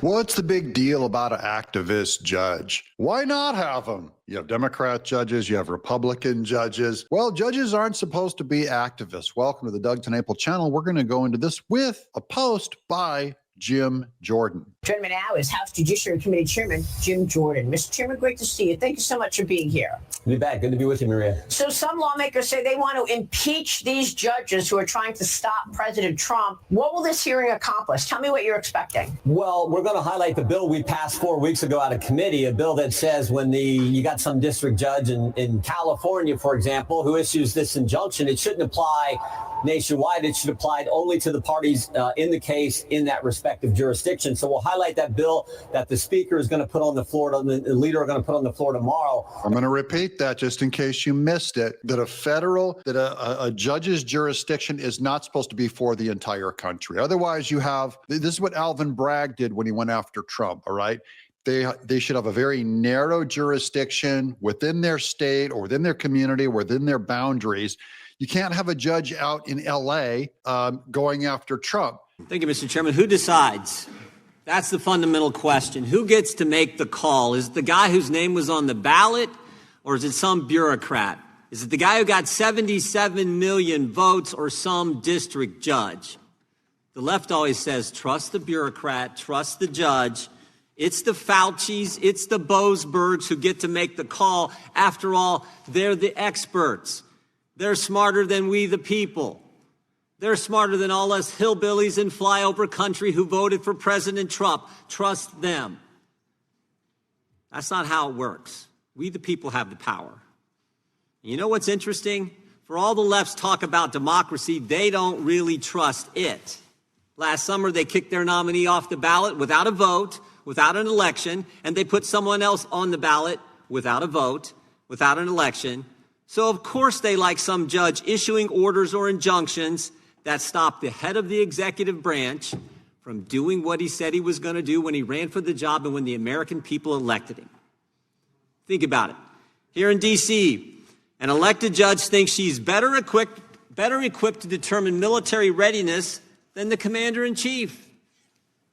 What's the big deal about an activist judge? Why not have them? You have Democrat judges, you have Republican judges. Well, judges aren't supposed to be activists. Welcome to the Doug Tenable channel. We're going to go into this with a post by Jim Jordan. Joining me now is House Judiciary Committee Chairman Jim Jordan. Mr. Chairman, great to see you. Thank you so much for being here. Be back. Good to be with you, Maria. So some lawmakers say they want to impeach these judges who are trying to stop President Trump. What will this hearing accomplish? Tell me what you're expecting. Well, we're going to highlight the bill we passed 4 weeks ago out of committee, a bill that says when you got some district judge in California, for example, who issues this injunction, it shouldn't apply nationwide. It should apply only to the parties in the case in that respective jurisdiction. So we'll highlight that bill that the speaker is going to put on the floor, the leader are going to put on the floor tomorrow. I'm going to repeat that just in case you missed it, that a judge's jurisdiction is not supposed to be for the entire country. Otherwise, this is what Alvin Bragg did when he went after Trump, all right? They should have a very narrow jurisdiction within their state or within their community, within their boundaries. You can't have a judge out in LA going after Trump. Thank you, Mr. Chairman. Who decides? That's the fundamental question. Who gets to make the call? Is it the guy whose name was on the ballot, or is it some bureaucrat? Is it the guy who got 77 million votes, or some district judge? The left always says, trust the bureaucrat, trust the judge. It's the Faucis, it's the Boasbergs who get to make the call. After all, they're the experts. They're smarter than we, the people. They're smarter than all us hillbillies in flyover country who voted for President Trump. Trust them. That's not how it works. We, the people, have the power. You know what's interesting? For all the left's talk about democracy, they don't really trust it. Last summer, they kicked their nominee off the ballot without a vote, without an election, and they put someone else on the ballot without a vote, without an election. So, of course, they like some judge issuing orders or injunctions that stop the head of the executive branch from doing what he said he was going to do when he ran for the job and when the American people elected him. Think about it. Here in D.C., an elected judge thinks she's better equipped to determine military readiness than the commander-in-chief.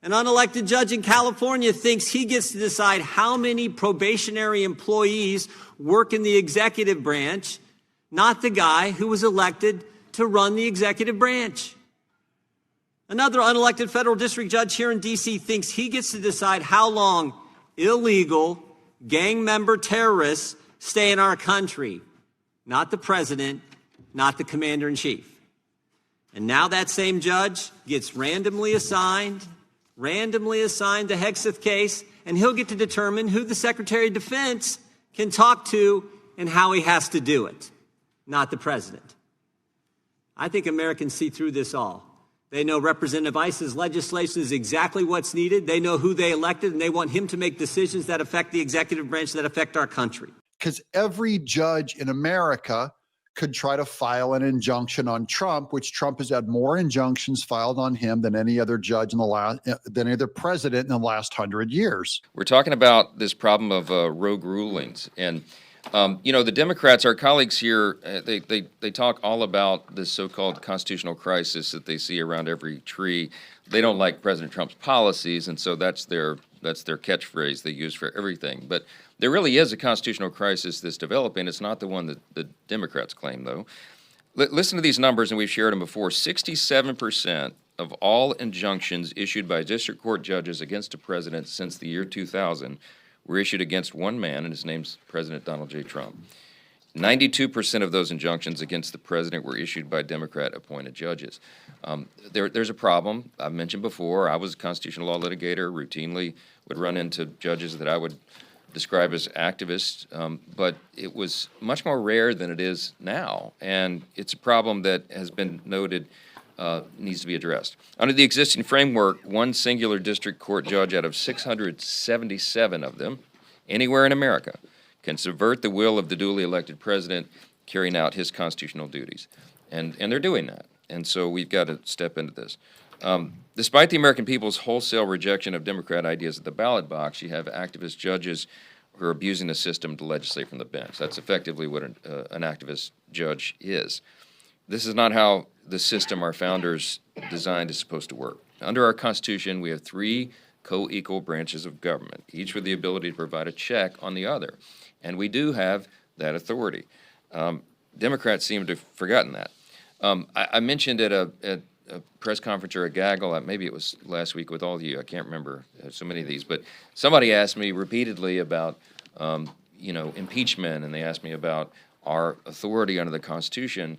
An unelected judge in California thinks he gets to decide how many probationary employees work in the executive branch, not the guy who was elected to run the executive branch. Another unelected federal district judge here in D.C. thinks he gets to decide how long illegal gang member terrorists stay in our country, not the president, not the commander-in-chief. And now that same judge gets randomly assigned the Hegseth case, and he'll get to determine who the Secretary of Defense can talk to and how he has to do it, not the president. I think Americans see through this all. They know Representative Ice's legislation is exactly what's needed. They know who they elected, and they want him to make decisions that affect the executive branch, that affect our country. Because every judge in America could try to file an injunction on Trump, which Trump has had more injunctions filed on him than any other judge than any other president in the last 100 years. We're talking about this problem of rogue rulings. And, the Democrats, our colleagues here, they talk all about this so-called constitutional crisis that they see around every tree. They don't like President Trump's policies, and so that's their catchphrase they use for everything. But there really is a constitutional crisis that's developing. It's not the one that the Democrats claim, though. Listen to these numbers, and we've shared them before. 67% of all injunctions issued by district court judges against a president since the year 2000 were issued against one man, and his name's President Donald J. Trump. 92% of those injunctions against the president were issued by Democrat-appointed judges. There's a problem. I've mentioned before, I was a constitutional law litigator, routinely would run into judges that I would describe as activists, but it was much more rare than it is now, and it's a problem that has been noted needs to be addressed. Under the existing framework, one singular district court judge out of 677 of them, anywhere in America, can subvert the will of the duly elected president carrying out his constitutional duties. And they're doing that. And so we've got to step into this. Despite the American people's wholesale rejection of Democrat ideas at the ballot box, you have activist judges who are abusing the system to legislate from the bench. That's effectively what an activist judge is. This is not how the system our founders designed is supposed to work. Under our Constitution, we have three co-equal branches of government, each with the ability to provide a check on the other. And we do have that authority. Democrats seem to have forgotten that. I mentioned at a press conference or a gaggle, maybe it was last week with all of you, I can't remember so many of these, but somebody asked me repeatedly about, impeachment, and they asked me about our authority under the Constitution.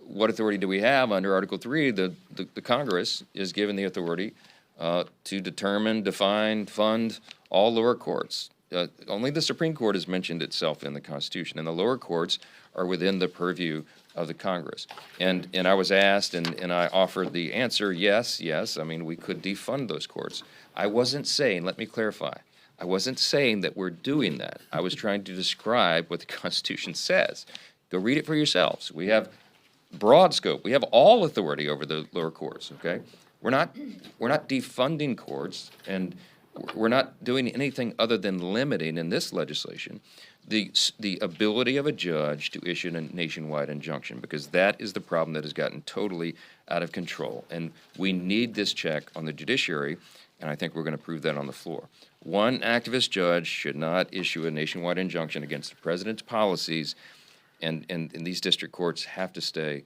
What authority do we have under Article 3? The Congress is given the authority to determine, define, fund all lower courts. Only the Supreme Court has mentioned itself in the Constitution, and the lower courts are within the purview of the Congress. And I was asked, and I offered the answer, yes. I mean, we could defund those courts. I wasn't saying, let me clarify, I wasn't saying that we're doing that. I was trying to describe what the Constitution says. Go read it for yourselves. We have broad scope. We have all authority over the lower courts, okay? We're not defunding courts, and we're not doing anything other than limiting in this legislation the ability of a judge to issue a nationwide injunction, because that is the problem that has gotten totally out of control. And we need this check on the judiciary, and I think we're going to prove that on the floor. One activist judge should not issue a nationwide injunction against the president's policies, and these district courts have to stay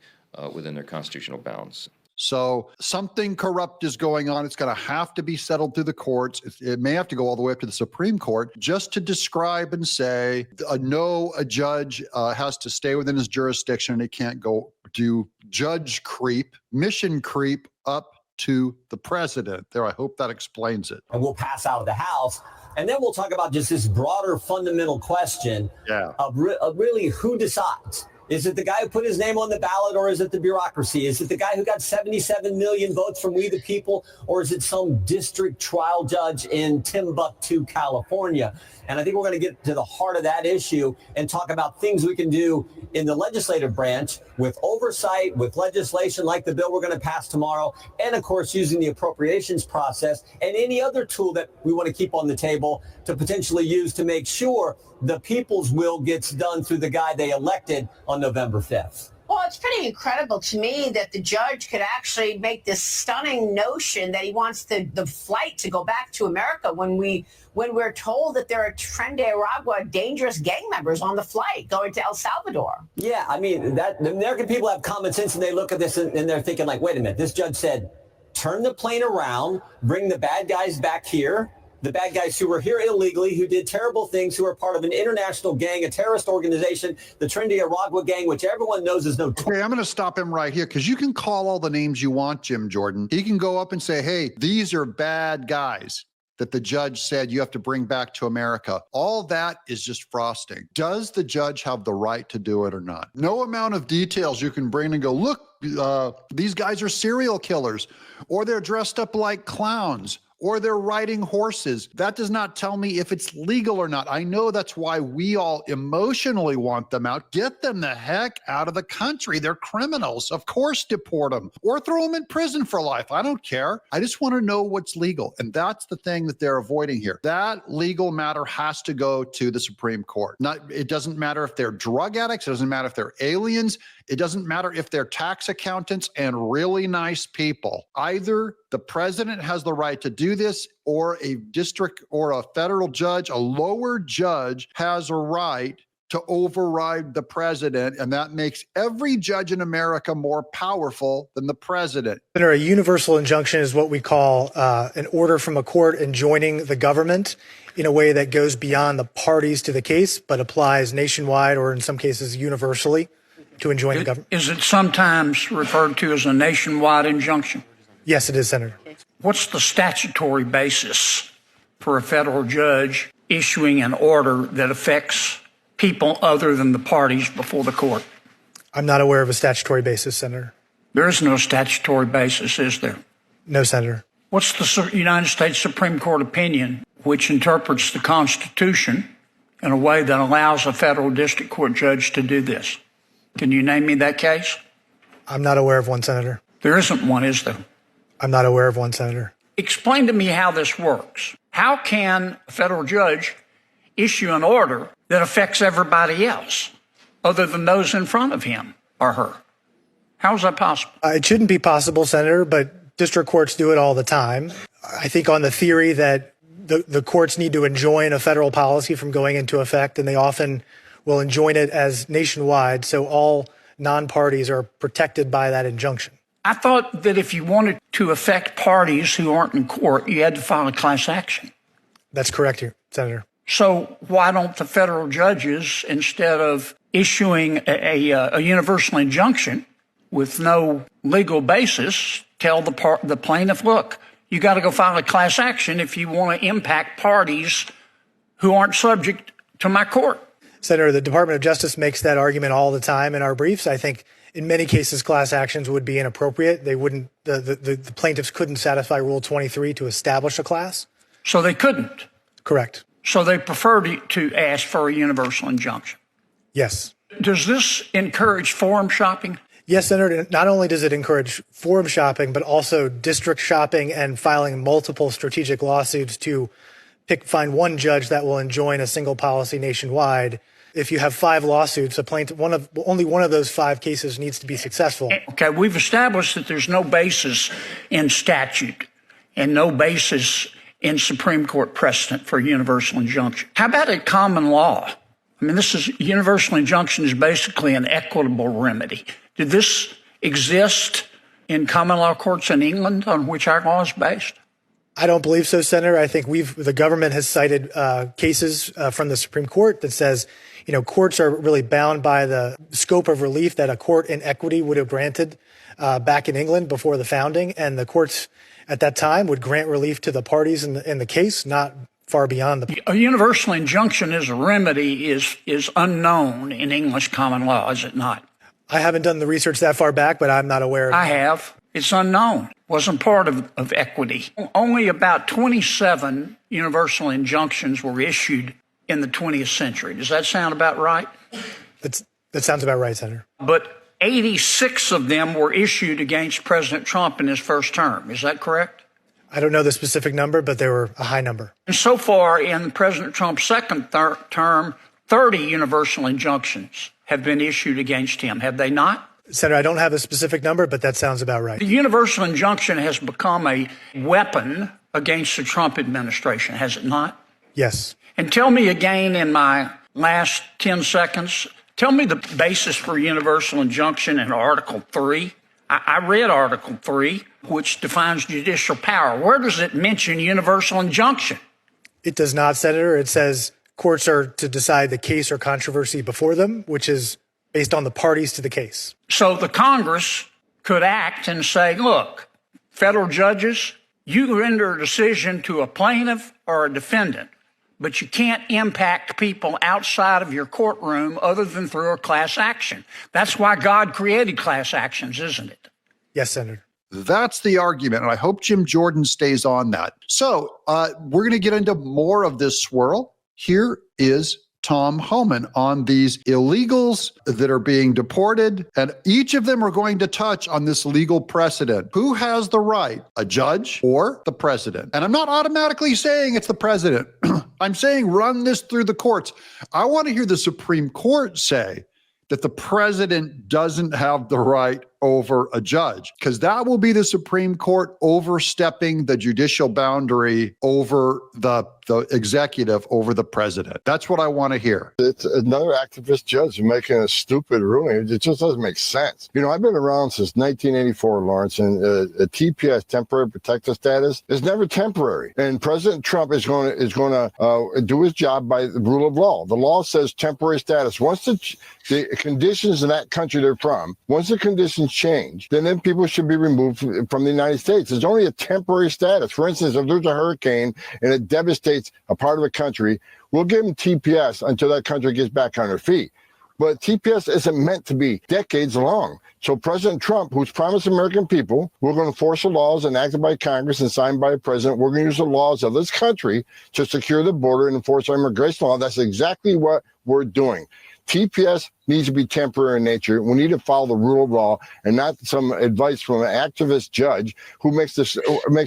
within their constitutional bounds. So something corrupt is going on. It's going to have to be settled through the courts. It may have to go all the way up to the Supreme Court just to describe and say, a judge has to stay within his jurisdiction, and he can't go do judge creep, mission creep up to the president. There, I hope that explains it. And we'll pass out of the House. And then we'll talk about just this broader fundamental question of really who decides. Is it the guy who put his name on the ballot, or is it the bureaucracy? Is it the guy who got 77 million votes from We the People, or is it some district trial judge in Timbuktu, California? And I think we're going to get to the heart of that issue and talk about things we can do in the legislative branch with oversight, with legislation like the bill we're going to pass tomorrow, and of course using the appropriations process and any other tool that we want to keep on the table to potentially use to make sure the people's will gets done through the guy they elected on November 5th. Well, it's pretty incredible to me that the judge could actually make this stunning notion that he wants the flight to go back to America when we're told that there are Tren de Aragua dangerous gang members on the flight going to El Salvador. Yeah, I mean, the American people have common sense, and they look at this and they're thinking like, wait a minute, this judge said, turn the plane around, bring the bad guys back here. The bad guys who were here illegally, who did terrible things, who are part of an international gang, a terrorist organization, the Tren de Aragua gang, which everyone knows is no. Okay, I'm going to stop him right here, because you can call all the names you want, Jim Jordan. He can go up and say, hey, these are bad guys that the judge said you have to bring back to America. All that is just frosting. Does the judge have the right to do it or not? No amount of details you can bring and go, look, these guys are serial killers, or they're dressed up like clowns, or they're riding horses. That does not tell me if it's legal or not. I know that's why we all emotionally want them out. Get them the heck out of the country. They're criminals. Of course, deport them or throw them in prison for life. I don't care. I just want to know what's legal. And that's the thing that they're avoiding here. That legal matter has to go to the Supreme Court. It doesn't matter if they're drug addicts. It doesn't matter if they're aliens. It doesn't matter if they're tax accountants and really nice people. Either the president has the right to do this, or a district or a federal judge, a lower judge, has a right to override the president, and that makes every judge in America more powerful than the president. Senator, a universal injunction is what we call an order from a court enjoining the government in a way that goes beyond the parties to the case, but applies nationwide, or in some cases universally, to enjoin the government. Is it sometimes referred to as a nationwide injunction? Yes, it is, Senator. What's the statutory basis for a federal judge issuing an order that affects people other than the parties before the court? I'm not aware of a statutory basis, Senator. There is no statutory basis, is there? No, Senator. What's the United States Supreme Court opinion which interprets the Constitution in a way that allows a federal district court judge to do this? Can you name me that case? I'm not aware of one, Senator. There isn't one, is there? I'm not aware of one, Senator. Explain to me how this works. How can a federal judge issue an order that affects everybody else other than those in front of him or her? How is that possible? It shouldn't be possible, Senator, but district courts do it all the time. I think on the theory that the courts need to enjoin a federal policy from going into effect, and they often will enjoin it as nationwide, so all non-parties are protected by that injunction. I thought that if you wanted to affect parties who aren't in court, you had to file a class action. That's correct, Senator. So why don't the federal judges, instead of issuing a universal injunction with no legal basis, tell the plaintiff, look, you got to go file a class action if you want to impact parties who aren't subject to my court? Senator, the Department of Justice makes that argument all the time in our briefs. I think in many cases, class actions would be inappropriate. They wouldn't, the plaintiffs couldn't satisfy Rule 23 to establish a class. So they couldn't? Correct. So they prefer to ask for a universal injunction? Yes. Does this encourage forum shopping? Yes, Senator. Not only does it encourage forum shopping, but also district shopping and filing multiple strategic lawsuits to find one judge that will enjoin a single policy nationwide. If you have 5 lawsuits, only one of those 5 cases needs to be successful. Okay, we've established that there's no basis in statute and no basis in Supreme Court precedent for a universal injunction. How about a common law? I mean, universal injunction is basically an equitable remedy. Did this exist in common law courts in England on which our law is based? I don't believe so, Senator. I think the government has cited cases from the Supreme Court that says, courts are really bound by the scope of relief that a court in equity would have granted back in England before the founding. And the courts at that time would grant relief to the parties in the case, not far beyond A universal injunction as a remedy is unknown in English common law, is it not? I haven't done the research that far back, but I'm not aware of I have. It's unknown. Wasn't part of equity. Only about 27 universal injunctions were issued in the 20th century. Does that sound about right? That sounds about right, Senator. But 86 of them were issued against President Trump in his first term. Is that correct? I don't know the specific number, but they were a high number. And so far in President Trump's second term, 30 universal injunctions have been issued against him. Have they not? Senator, I don't have a specific number, but that sounds about right. The universal injunction has become a weapon against the Trump administration, has it not? Yes. And tell me again in my last 10 seconds, tell me the basis for universal injunction in Article 3. I read Article 3, which defines judicial power. Where does it mention universal injunction? It does not, Senator. It says courts are to decide the case or controversy before them, which is based on the parties to the case. So the Congress could act and say, look, federal judges, you render a decision to a plaintiff or a defendant, but you can't impact people outside of your courtroom other than through a class action. That's why God created class actions, isn't it? Yes, Senator. That's the argument, and I hope Jim Jordan stays on that. So we're going to get into more of this swirl. Here is Tom Homan on these illegals that are being deported, and each of them are going to touch on this legal precedent. Who has the right, a judge or the president? And I'm not automatically saying it's the president. I'm saying run this through the courts. I want to hear the Supreme Court say that the president doesn't have the right over a judge, because that will be the Supreme Court overstepping the judicial boundary over the executive, over the president. That's what I want to hear. It's another activist judge making a stupid ruling. It just doesn't make sense. I've been around since 1984, Lawrence, and a TPS, temporary protected status, is never temporary. And President Trump is going to do his job by the rule of law. The law says temporary status. Once the conditions in that country they're from, once the conditions change, then people should be removed from the United States. It's only a temporary status. For instance, if there's a hurricane and it devastates a part of the country, we'll give them TPS until that country gets back on their feet. But TPS isn't meant to be decades long. So President Trump, who's promised American people, we're going to enforce the laws enacted by Congress and signed by the president. We're going to use the laws of this country to secure the border and enforce our immigration law. That's exactly what we're doing. TPS needs to be temporary in nature. We need to follow the rule of law and not some advice from an activist judge who makes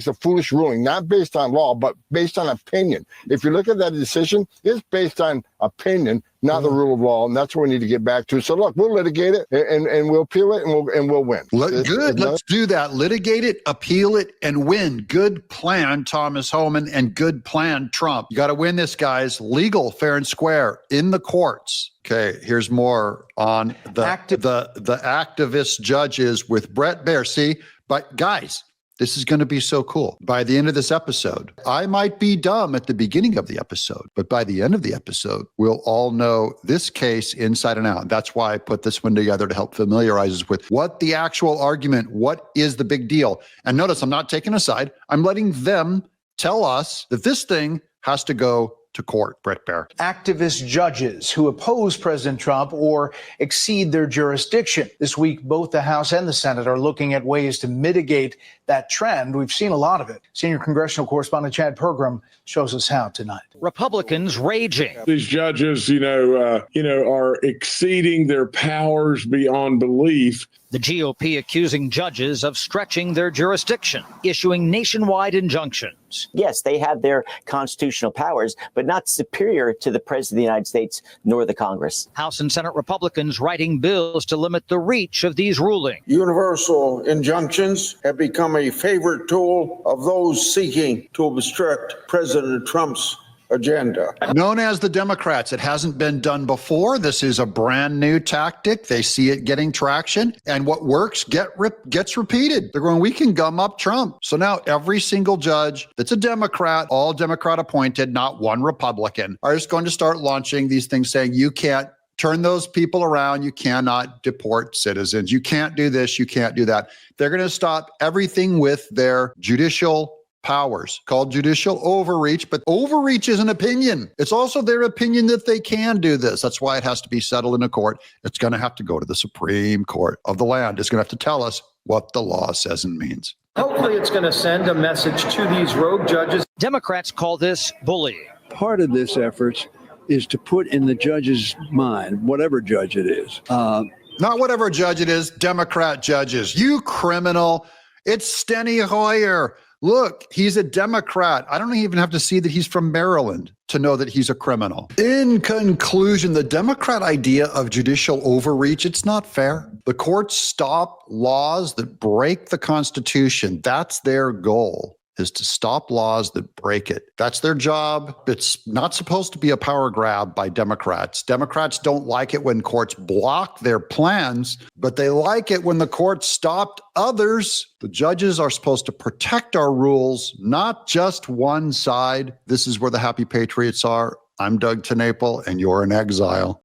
a foolish ruling, not based on law, but based on opinion. If you look at that decision, it's based on opinion, not the rule of law, and that's what we need to get back to. So look, we'll litigate it and we'll appeal it and we'll win. Good. Let's do that. Litigate it, appeal it, and win. Good plan, Thomas Homan, and good plan, Trump. You got to win this, guys. Legal, fair and square in the courts. Okay, here's more on the activist judges with Brett Baer. See, but guys, this is going to be so cool. By the end of this episode, I might be dumb at the beginning of the episode, but by the end of the episode, we'll all know this case inside and out. That's why I put this one together to help familiarize us with what the actual argument, what is the big deal. And notice I'm not taking a side. I'm letting them tell us that this thing has to go to court. Brett Baer. Activist judges who oppose President Trump or exceed their jurisdiction. This week, both the House and the Senate are looking at ways to mitigate that trend. We've seen a lot of it. Senior congressional correspondent Chad Pergram shows us how tonight. Republicans raging. These judges, are exceeding their powers beyond belief. The GOP accusing judges of stretching their jurisdiction, issuing nationwide injunctions. Yes, they have their constitutional powers, but not superior to the President of the United States nor the Congress. House and Senate Republicans writing bills to limit the reach of these rulings. Universal injunctions have become a favorite tool of those seeking to obstruct President Trump's agenda. Known as the Democrats, it hasn't been done before. This is a brand new tactic. They see it getting traction, and what works gets repeated. They're going, we can gum up Trump. So now every single judge that's a Democrat, all Democrat appointed, not one Republican, are just going to start launching these things saying you can't turn those people around. You cannot deport citizens. You can't do this. You can't do that. They're going to stop everything with their judicial powers, called judicial overreach, but overreach is an opinion. It's also their opinion that they can do this. That's why it has to be settled in a court. It's going to have to go to the Supreme Court of the land. It's going to have to tell us what the law says and means. Hopefully it's going to send a message to these rogue judges. Democrats call this bullying. Part of this effort is to put in the judge's mind, whatever judge it is. Not whatever judge it is, Democrat judges. You criminal. It's Steny Hoyer. Look, he's a Democrat. I don't even have to see that he's from Maryland to know that he's a criminal. In conclusion, the Democrat idea of judicial overreach, it's not fair. The courts stop laws that break the Constitution. That's their goal, is to stop laws that break it. That's their job. It's not supposed to be a power grab by Democrats. Democrats don't like it when courts block their plans, but they like it when the courts stopped others. The judges are supposed to protect our rules, not just one side. This is where the happy patriots are. I'm Doug TeNapel, and you're in exile.